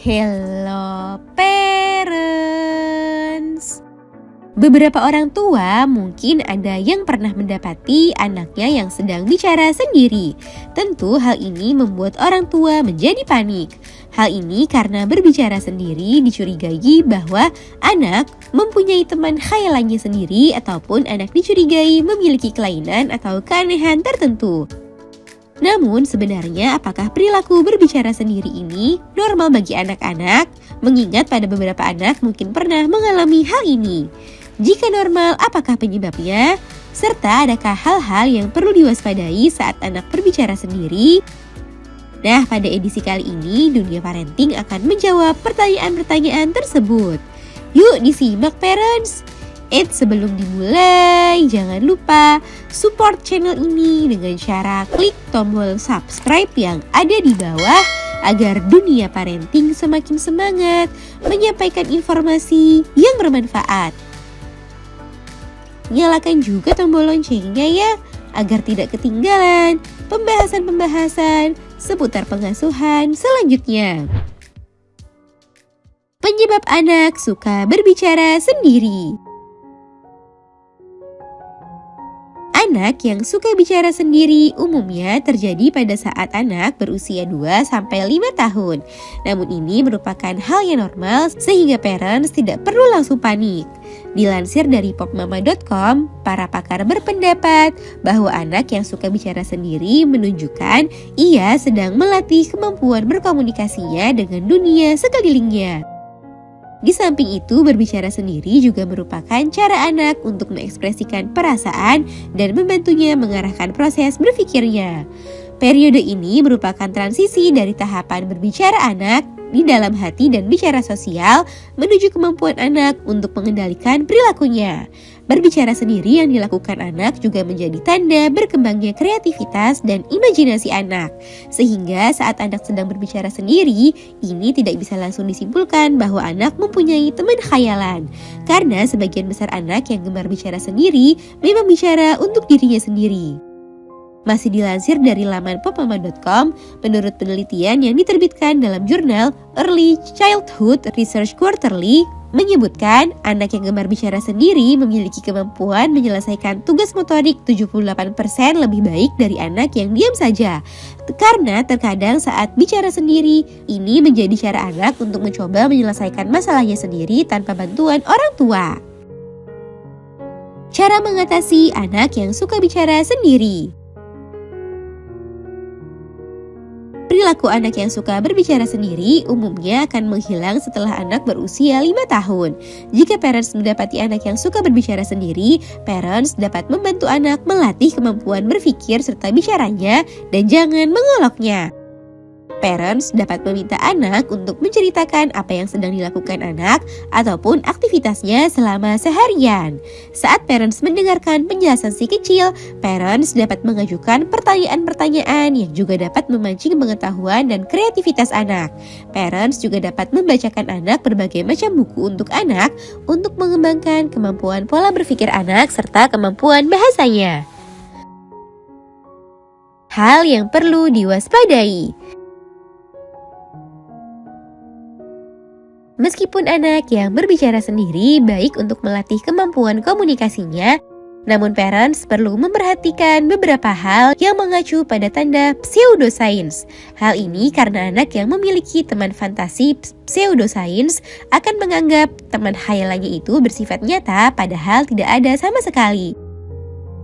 Hello parents. Beberapa orang tua mungkin ada yang pernah mendapati anaknya yang sedang bicara sendiri. Tentu hal ini membuat orang tua menjadi panik. Hal ini karena berbicara sendiri dicurigai bahwa anak mempunyai teman khayalannya sendiri ataupun anak dicurigai memiliki kelainan atau keanehan tertentu. Namun sebenarnya apakah perilaku berbicara sendiri ini normal bagi anak-anak? Mengingat pada beberapa anak mungkin pernah mengalami hal ini. Jika normal, apakah penyebabnya? Serta adakah hal-hal yang perlu diwaspadai saat anak berbicara sendiri? Nah, pada edisi kali ini Dunia Parenting akan menjawab pertanyaan-pertanyaan tersebut. Yuk disimak parents! Sebelum dimulai, jangan lupa support channel ini dengan cara klik tombol subscribe yang ada di bawah agar Dunia Parenting semakin semangat menyampaikan informasi yang bermanfaat. Nyalakan juga tombol loncengnya ya, agar tidak ketinggalan pembahasan-pembahasan seputar pengasuhan selanjutnya. Penyebab anak suka berbicara sendiri. Anak yang suka bicara sendiri umumnya terjadi pada saat anak berusia 2-5 tahun. Namun ini merupakan hal yang normal sehingga parents tidak perlu langsung panik. Dilansir dari popmama.com, para pakar berpendapat bahwa anak yang suka bicara sendiri menunjukkan ia sedang melatih kemampuan berkomunikasinya dengan dunia sekelilingnya. Di samping itu, berbicara sendiri juga merupakan cara anak untuk mengekspresikan perasaan dan membantunya mengarahkan proses berpikirnya. Periode ini merupakan transisi dari tahapan berbicara anak di dalam hati dan bicara sosial menuju kemampuan anak untuk mengendalikan perilakunya. Berbicara sendiri yang dilakukan anak juga menjadi tanda berkembangnya kreativitas dan imajinasi anak. Sehingga saat anak sedang berbicara sendiri, ini tidak bisa langsung disimpulkan bahwa anak mempunyai teman khayalan. Karena sebagian besar anak yang gemar bicara sendiri memang bicara untuk dirinya sendiri. Masih dilansir dari laman popmama.com, menurut penelitian yang diterbitkan dalam jurnal Early Childhood Research Quarterly, menyebutkan anak yang gemar bicara sendiri memiliki kemampuan menyelesaikan tugas motorik 78% lebih baik dari anak yang diam saja. Karena terkadang saat bicara sendiri, ini menjadi cara anak untuk mencoba menyelesaikan masalahnya sendiri tanpa bantuan orang tua. Cara mengatasi anak yang suka bicara sendiri. Perilaku anak yang suka berbicara sendiri umumnya akan menghilang setelah anak berusia 5 tahun. Jika parents mendapati anak yang suka berbicara sendiri, parents dapat membantu anak melatih kemampuan berpikir serta bicaranya dan jangan mengoloknya. Parents dapat meminta anak untuk menceritakan apa yang sedang dilakukan anak ataupun aktivitasnya selama seharian. Saat parents mendengarkan penjelasan si kecil, parents dapat mengajukan pertanyaan-pertanyaan yang juga dapat memancing pengetahuan dan kreativitas anak. Parents juga dapat membacakan anak berbagai macam buku untuk anak untuk mengembangkan kemampuan pola berpikir anak serta kemampuan bahasanya. Hal yang perlu diwaspadai. Meskipun anak yang berbicara sendiri baik untuk melatih kemampuan komunikasinya, namun parents perlu memperhatikan beberapa hal yang mengacu pada tanda pseudoscience. Hal ini karena anak yang memiliki teman fantasi pseudoscience akan menganggap teman khayalannya itu bersifat nyata padahal tidak ada sama sekali.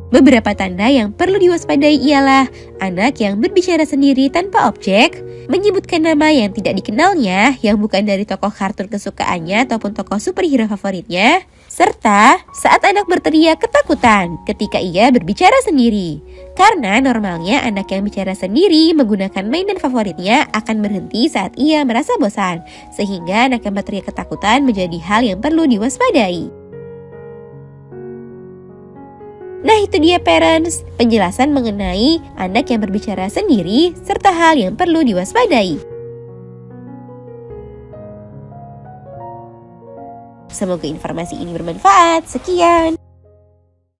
Beberapa tanda yang perlu diwaspadai ialah anak yang berbicara sendiri tanpa objek, menyebutkan nama yang tidak dikenalnya yang bukan dari tokoh kartun kesukaannya ataupun tokoh superhero favoritnya, serta saat anak berteriak ketakutan ketika ia berbicara sendiri. Karena normalnya anak yang bicara sendiri menggunakan mainan favoritnya akan berhenti saat ia merasa bosan, sehingga anak yang berteriak ketakutan menjadi hal yang perlu diwaspadai. Nah itu dia parents, penjelasan mengenai anak yang berbicara sendiri serta hal yang perlu diwaspadai. Semoga informasi ini bermanfaat. Sekian.